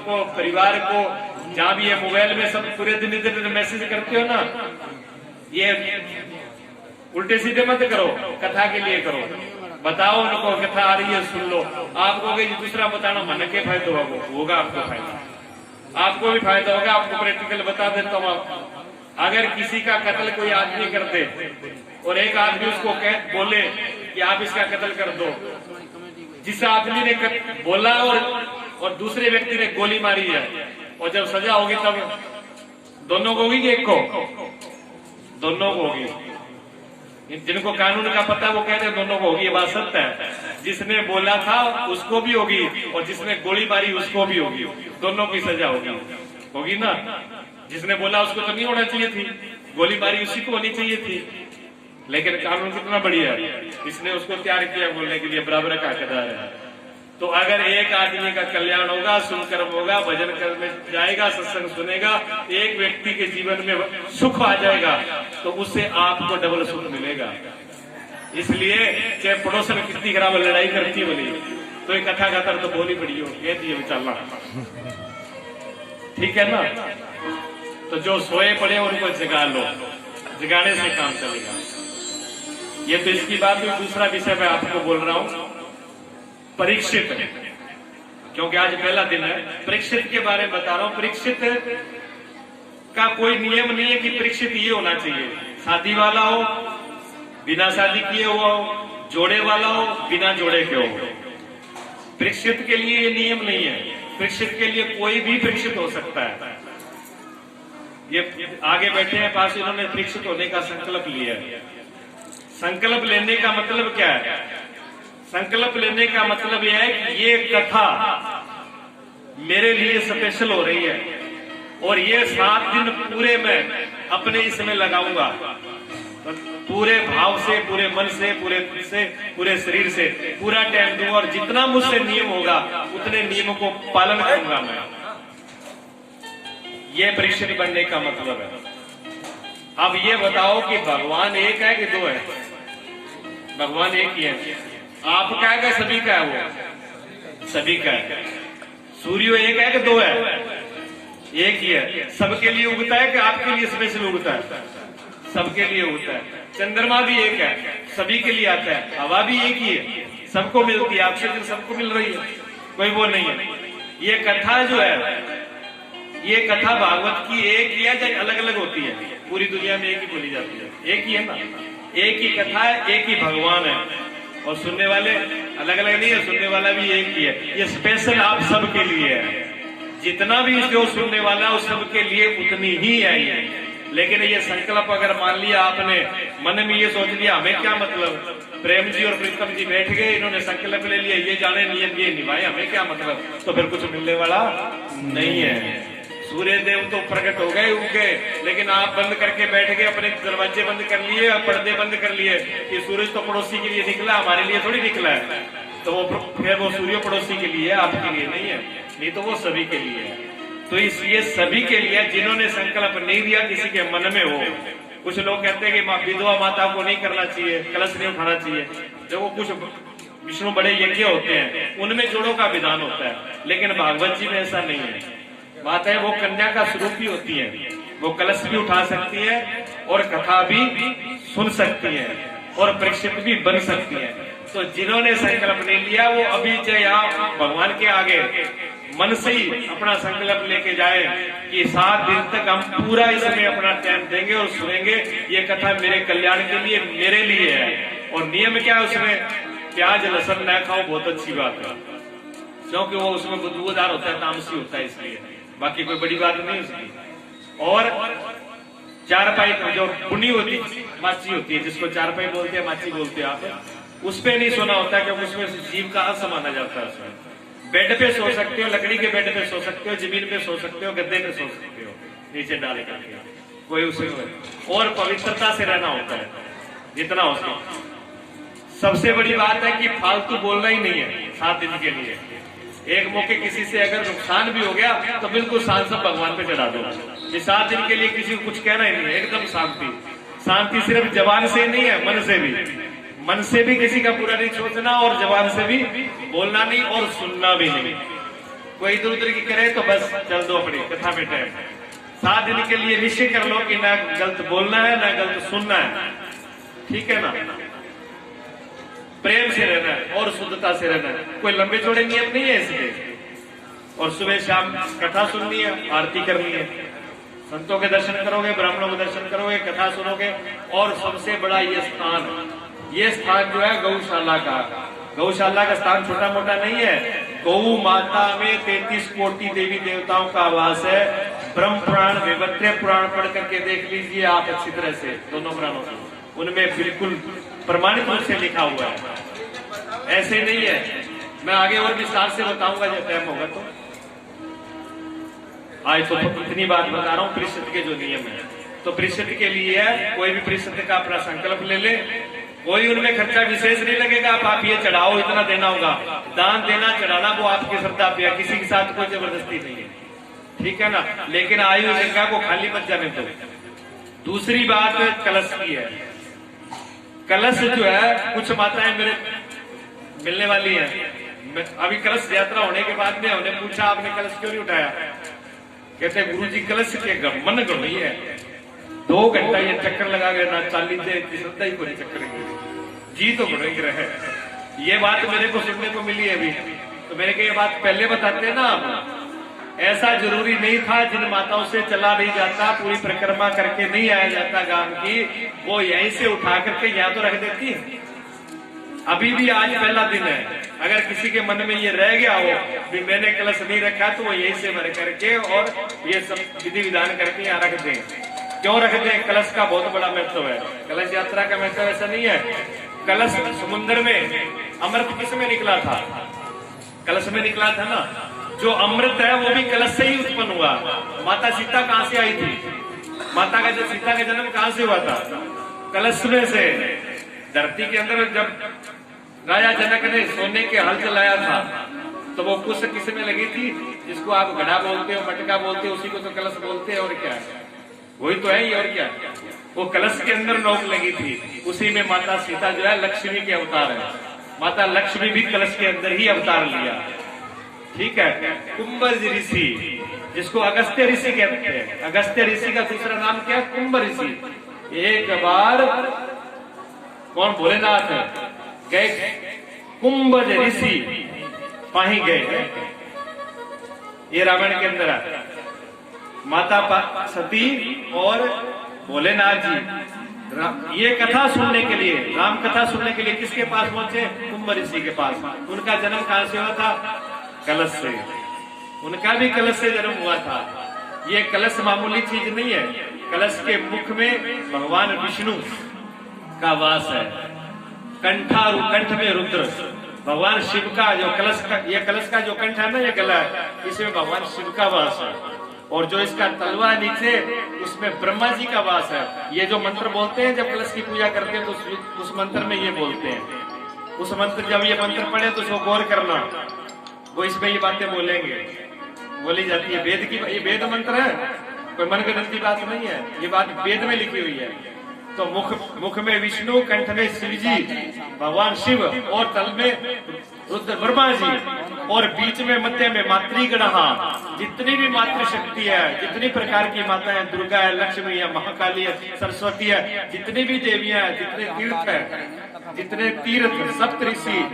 को, परिवार को, जहाँ भी ये मोबाइल में सब पूरे दिन इधर मैसेज करते हो ना, ये उल्टे सीधे मत करो, कथा के लिए करो। बताओ उनको कथा आ रही है, सुन लो। आप कहोगे दूसरा बताना, मन के फायदा होगा, आपको फायदा, आपको भी फायदा होगा। आपको प्रैक्टिकल बता देता हूँ। अगर किसी का कत्ल कोई आदमी कर दे और एक आदमी उसको बोले कि आप इसका कत्ल कर दो, जिस आदमी ने बोला और दूसरे व्यक्ति ने गोली मारी है, और जब सजा होगी तब दोनों को होगी कि एक को? दोनों को होगी। जिनको कानून का पता है वो कहते हैं दोनों को होगी। ये बात सत्य है। जिसने बोला था उसको भी होगी और जिसने गोली मारी उसको भी होगी। दोनों की सजा होगी ना। जिसने बोला उसको तो नहीं होना चाहिए थी, गोली मारी उसी को होनी चाहिए थी। लेकिन कानून कितना बढ़िया है, इसने उसको तैयार किया बोलने के लिए, बराबर का हकदार है। तो अगर एक आदमी का कल्याण होगा, सुनकर्म होगा, भजन करने जाएगा, सत्संग सुनेगा, एक व्यक्ति के जीवन में सुख आ जाएगा, तो उससे आपको डबल सुख मिलेगा। इसलिए चाहे पड़ोसन कितनी खराब लड़ाई करती बोली, तो एक कथा खातर तो बोली पड़ी हो, कहती है चलना, ठीक है ना। तो जो सोए पड़े उनको जगा लो, जगाने से काम चलेगा। ये तो इसकी बात हुई। दूसरा विषय मैं आपको बोल रहा हूं, परीक्षित, क्योंकि आज पहला दिन है। परीक्षित के बारे में बता रहा हूं। परीक्षित का कोई नियम नहीं है कि परीक्षित ये होना चाहिए, शादी वाला हो, बिना शादी किए हुआ हो, जोड़े वाला हो, बिना जोड़े के हो। परीक्षित के लिए ये नियम नहीं है। परीक्षित के लिए कोई भी परीक्षित हो सकता है। ये आगे बैठे हैं पास, इन्होंने परीक्षित होने का संकल्प लिया है। संकल्प लेने का मतलब क्या है? संकल्प लेने का मतलब यह है कि ये कथा मेरे लिए स्पेशल हो रही है और ये 7 दिन पूरे मैं अपने इसमें लगाऊंगा, पूरे भाव से, पूरे मन से, पूरे शरीर से पूरा टाइम दूंगा और जितना मुझसे नियम होगा उतने नियमों को पालन करूंगा मैं। ये परीक्षित बनने का मतलब है। अब ये बताओ कि भगवान एक है कि दो है? भगवान एक ही है। आपका है कि सभी का है? वो सभी का है। सूर्य एक है कि दो है? एक ही है। सबके लिए उगता है कि आपके लिए स्पेशल उगता है? सबके लिए उगता है। चंद्रमा भी एक है, सभी के लिए आता है। हवा भी एक ही है, सबको मिलती है। ऑक्सीजन सबको मिल रही है, कोई वो नहीं है। ये कथा जो है, ये कथा भागवत की एक ही है, चाहे अलग अलग होती है, पूरी दुनिया में एक ही बोली जाती है। एक ही है ना, एक ही कथा है, एक ही भगवान है। और सुनने वाले अलग अलग नहीं है, सुनने वाला भी एक ही है। ये स्पेशल आप सबके लिए है। जितना भी जो सुनने वाला है उस सबके लिए उतनी ही है ये। लेकिन ये संकल्प अगर मान लिया आपने, मन में ये सोच लिया हमें क्या मतलब, प्रेम जी और प्रीतम जी बैठ गए, इन्होंने संकल्प ले लिया, ये जाने नियम ये निभाए, हमें क्या मतलब, तो फिर कुछ मिलने वाला नहीं है। सूर्य देव तो प्रकट हो गए उनके, लेकिन आप बंद करके बैठ गए, अपने दरवाजे बंद कर लिए, पर्दे बंद कर लिए कि सूरज तो पड़ोसी के लिए निकला, हमारे लिए थोड़ी निकला है। तो फिर वो सूर्य पड़ोसी के लिए है, आपके लिए नहीं है। नहीं तो वो सभी के लिए है। तो इसलिए सभी के लिए, जिन्होंने संकल्प नहीं दिया किसी के मन में हो। कुछ लोग कहते हैं कि विधवा माता को नहीं करना चाहिए, कलश नहीं उठाना चाहिए। जो कुछ विष्णु बड़े यज्ञ होते हैं उनमें जोड़ों का विधान होता है, लेकिन भागवत जी में ऐसा नहीं है। बात है वो कन्या का स्वरूप भी होती है, वो कलश भी उठा सकती है और कथा भी सुन सकती है और परीक्षित भी बन सकती है। तो जिन्होंने संकल्प नहीं लिया वो अभी चाहे आप भगवान के आगे मन से ही अपना संकल्प लेके जाए कि 7 दिन तक हम पूरा इसमें अपना टाइम देंगे और सुनेंगे। ये कथा मेरे कल्याण के लिए, मेरे लिए है। और नियम क्या है उसमें? प्याज लहसुन न खाओ, बहुत अच्छी बात है, क्योंकि वो उसमें बदबूदार होता है, तामसी होता है, इसलिए। बाकी कोई बड़ी बात नहीं उसकी। और चारपाई जो पुनी होती माची होती है, जिसको चारपाई बोलते हैं, माची बोलते हैं आप, उस पे नहीं सोना होता, क्योंकि उसमें जीव का अंश माना जाता है। उसमें बेड पे सो सकते हो, लकड़ी के बेड पे सो सकते हो, जमीन पे सो सकते हो, गद्दे पे सो सकते हो, नीचे डाल करके, कोई उसमें। और पवित्रता से रहना होता है जितना हो सके। सबसे बड़ी बात है कि फालतू बोलना ही नहीं है 7 दिन के लिए। एक मौके किसी से अगर नुकसान भी हो गया तो बिल्कुल शांत भगवान पे चढ़ा दो। ये 7 दिन के लिए किसी को कुछ कहना ही नहीं है, एकदम शांति। शांति सिर्फ जबान से नहीं है, मन से भी। मन से भी किसी का बुरा नहीं सोचना और जबान से भी बोलना नहीं और सुनना भी नहीं। कोई इधर उधर की करे तो बस चल दो अपनी कथा में टाइम। 7 दिन के लिए निश्चय कर लो कि ना गलत बोलना है ना गलत सुनना है, ठीक है ना। प्रेम से रहना है और शुद्धता से रहना है, कोई लंबे चौड़े नियम नहीं है इसके। और सुबह शाम कथा सुननी है, आरती करनी है, संतों के दर्शन करोगे, ब्राह्मणों के दर्शन करोगे, कथा सुनोगे। और सबसे बड़ा ये स्थान जो है गौशाला का। गौशाला का स्थान छोटा मोटा नहीं है। गौ माता में 33 कोटि देवी देवताओं का आवास है। ब्रह्म पुराण, वेवत्र्य पुराण पढ़ करके देख लीजिए आप अच्छी तरह से, दोनों पुराणों को, उनमें बिल्कुल प्रमाणित रूप से लिखा हुआ है, ऐसे नहीं है। मैं आगे और विस्तार से बताऊंगा जब टाइम होगा तो। आज तो इतनी बात बता रहा हूँ परिषद के जो नियम है। तो परिषद के लिए कोई भी परिषद का अपना संकल्प ले ले, कोई उनमें खर्चा विशेष नहीं लगेगा। आप ये चढ़ाओ, इतना देना होगा, दान देना चढ़ाना वो आपकी श्रद्धा पे है, किसी के साथ कोई जबरदस्ती नहीं है, ठीक है ना। लेकिन आयु गंगा को खाली मत जाने दो। दूसरी बात कलश की है। कलश जो है, कुछ माताएं मेरे मिलने वाली है, अभी कलश यात्रा होने के बाद में उन्हें पूछा आपने कलश क्यों नहीं उठाया? कहते गुरुजी कलश के मन गई है, 2 घंटा ये चक्कर लगा गए ना, 40 श्रद्धा ही कोई चक्कर जी तो बढ़ेंगे रहे। ये बात मेरे को सुनने को मिली है अभी, तो मेरे को ये बात पहले बताते ना आप। ऐसा जरूरी नहीं था, जिन माताओं से चला नहीं जाता, पूरी परिक्रमा करके नहीं आया जाता गांव की, वो यहीं से उठा करके यहाँ तो रख देती है। अभी भी आज पहला दिन है, अगर किसी के मन में ये रह गया हो भी मैंने कलश नहीं रखा, तो वो यहीं से भर करके और ये सब विधि विधान करके यहाँ रख दें। क्यों रख दें? कलश का बहुत बड़ा महत्व है। कलश यात्रा का महत्व ऐसा नहीं है। कलश समुद्र में अमृत किस में निकला था? कलश में निकला था ना। जो अमृत है वो भी कलश से ही उत्पन्न हुआ। माता सीता कहां से आई थी? माता का सीता का जन्म कहां से हुआ था? कलश में से। धरती के अंदर जब राजा जनक ने सोने के हल चलाया था, तो वो कुश किस में लगी थी? जिसको आप घड़ा बोलते हो, मटका बोलते हो, उसी को तो कलश बोलते हैं। और क्या है? वही तो है ही। और क्या? वो कलश के अंदर नोक लगी थी, उसी में माता सीता जो है लक्ष्मी के अवतार है। माता लक्ष्मी भी कलश के अंदर ही अवतार लिया, ठीक है। कुंभज ऋषि, जिसको अगस्त्य ऋषि कहते हैं, अगस्त्य ऋषि का दूसरा नाम क्या है? कुंभ ऋषि। एक बार कौन? भोलेनाथ गए कुंभज ऋषि पाही गए। ये रामायण के अंदर है। माता सती और भोलेनाथ जी ये कथा सुनने के लिए, राम कथा सुनने के लिए किसके पास पहुंचे? कुंभ ऋषि के पास। उनका जन्म कहां से हुआ था? कलश से। उनका भी कलश से जन्म हुआ था। ये कलश मामूली चीज नहीं है। कलश के मुख में भगवान विष्णु का वास है। कंठ में रुद्र, भगवान शिव का जो कलश का, ये कलश का जो कंठ है ना, ये गला है, इसमें भगवान शिव का वास है। और जो इसका तलवा नीचे, उसमें ब्रह्मा जी का वास है। ये जो मंत्र बोलते हैं जब कलश की पूजा करते हैं, तो उस मंत्र में ये बोलते हैं। उस मंत्र, जब ये मंत्र पढ़े तो उसको गौर करना, वो इसमें ये बातें बोलेंगे, बोली जाती है। वेद की, ये वेद मंत्र है, कोई मन गणत की बात नहीं है। ये बात वेद में लिखी हुई है। तो मुख में विष्णु, कंठ में शिव जी, भगवान शिव, और तल में रुद्र ब्रह्मा जी, और बीच में मध्य में मातृगणा। जितनी भी मातृशक्ति है, जितनी प्रकार की माता है, दुर्गा है, लक्ष्मी है, महाकाली है, सरस्वती है, जितनी भी देवियां हैं, जितने तीर्थ है, जितने तीर्थ, सप्त ऋषि,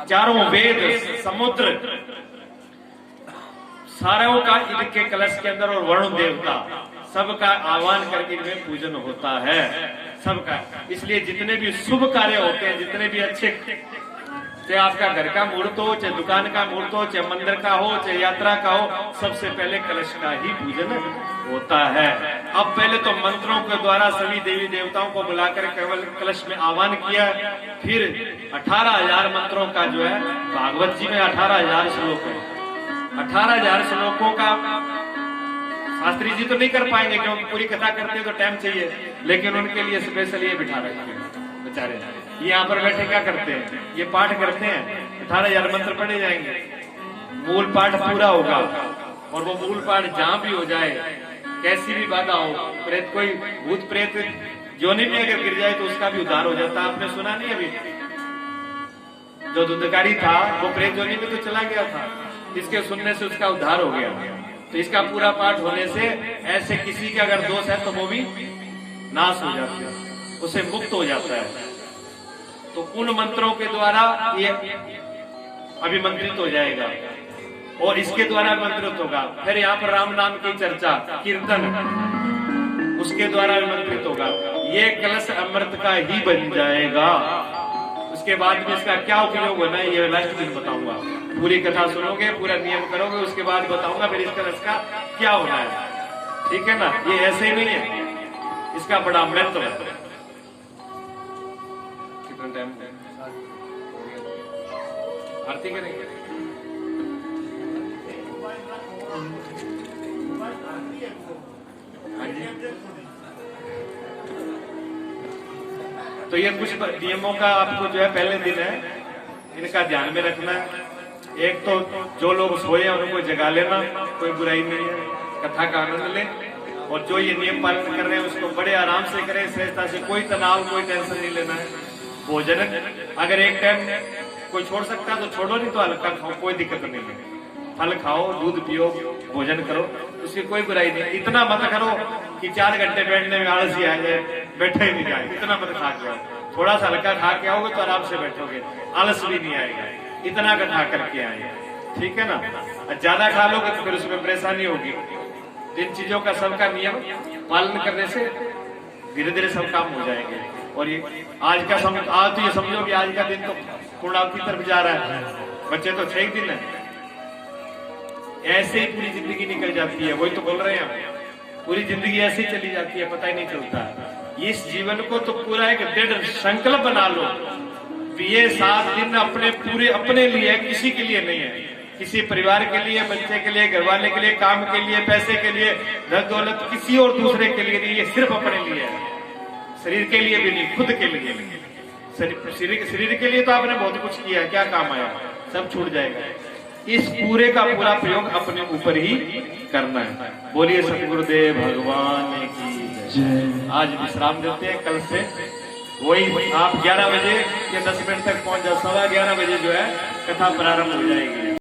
चारों वेद, समुद्र, सारों का इनके कलश के अंदर, और वरुण देवता, सबका आह्वान करके इनमें पूजन होता है, सबका। इसलिए जितने भी शुभ कार्य होते हैं, जितने भी अच्छे, चाहे आपका घर का मुहूर्त हो, चाहे दुकान का मुहूर्त हो, चाहे मंदिर का हो, चाहे यात्रा का हो, सबसे पहले कलश का ही पूजन होता है। अब पहले तो मंत्रों के द्वारा सभी देवी देवताओं को बुलाकर केवल कलश में आह्वान किया। फिर 18,000 मंत्रों का जो है, भागवत जी में 18,000 श्लोक है। 18,000 श्लोकों का शास्त्री जी तो नहीं कर पाएंगे, क्योंकि पूरी कथा करते हैं तो टाइम चाहिए। लेकिन उनके लिए स्पेशल ये बिठा रखे हैं बेचारे। ये यहाँ पर बैठे क्या करते हैं? ये पाठ करते हैं। 18,000 मंत्र पढ़े जाएंगे, मूल पाठ पूरा होगा। और वो मूल पाठ जहां भी हो जाए, कैसी भी बाधा हो, प्रेत, कोई भूत प्रेत जोनी में अगर गिर जाए तो उसका भी उद्धार हो जाता। आपने सुना नहीं? अभी जो दुधकारी था वो प्रेत जोनी में तो चला गया था, इसके सुनने से उसका उद्धार हो गया। तो इसका पूरा पाठ होने से ऐसे किसी का अगर दोष है तो वो भी नाश हो जाता है, उसे मुक्त हो जाता है। तो उन मंत्रों के द्वारा ये अभिमंत्रित हो जाएगा और इसके द्वारा अभिमंत्रित होगा। फिर यहाँ पर राम नाम की चर्चा, कीर्तन, उसके द्वारा अभिमंत्रित होगा। ये कलश अमृत का ही बन जाएगा। उसके बाद में इसका क्या उपयोग होना है ये लास्ट दिन बताऊंगा। पूरी कथा सुनोगे, पूरा नियम करोगे, उसके बाद बताऊंगा फिर इस कलश का क्या होना है। ठीक है ना, ये ऐसे ही नहीं है, इसका बड़ा महत्व है। कितना टाइम आरती करेंगे? हाँ जी। तो ये कुछ नियमों का आपको जो है पहले दिन है, इनका ध्यान में रखना है। एक तो जो लोग सोए हैं उनको जगा लेना, कोई बुराई नहीं है, कथा का आनंद ले। और जो ये नियम पालन कर रहे हैं उसको बड़े आराम से करें, सहजता से, कोई तनाव, कोई टेंशन नहीं लेना है। भोजन अगर एक टाइम कोई छोड़ सकता है तो छोड़ो, नहीं तो हल्का खाओ, कोई दिक्कत नहीं है। फल खाओ, दूध पियो, भोजन करो, उसकी कोई बुराई नहीं। इतना मत करो कि 4 घंटे बैठने में आलस ही आ जाए, बैठे ही नहीं जाए, इतना मत खा के आओ। थोड़ा सा हल्का खा के आओगे तो आराम से बैठोगे, आलस भी नहीं आएगा। इतना का खा करके आए, ठीक है ना। ज्यादा खा लोगे तो फिर उसमें परेशानी होगी। इन चीजों का सबका नियम पालन करने से धीरे धीरे सब काम हो जाएंगे। और ये आज तो ये समझो कि आज का दिन तो पूर्णावती की तरफ जा रहा है। बच्चे तो 6 दिन है, ऐसे ही पूरी जिंदगी निकल जाती है। वही तो बोल रहे हैं, पूरी जिंदगी ऐसे ही चली जाती है, पता ही नहीं चलता। इस जीवन को तो पूरा एक दृढ़ संकल्प बना लो। ये 7 दिन अपने पूरे अपने लिए, किसी के लिए नहीं है। किसी परिवार के लिए, बच्चे के लिए, घरवाले के लिए, काम के लिए, पैसे के लिए, धन दौलत, किसी और दूसरे के लिए नहीं, ये सिर्फ अपने लिए है। शरीर के लिए भी नहीं, खुद के लिए। शरीर के लिए तो आपने बहुत कुछ किया, क्या काम आया, सब छूट जाएगा। इस पूरे का पूरा प्रयोग अपने ऊपर ही करना है। बोलिए सतगुरुदेव भगवान की जय। आज विश्राम देते हैं, कल से वही आप 11 बजे या 10 मिनट तक पहुंच जाओ। 11:15 बजे जो है कथा प्रारंभ हो जाएगी।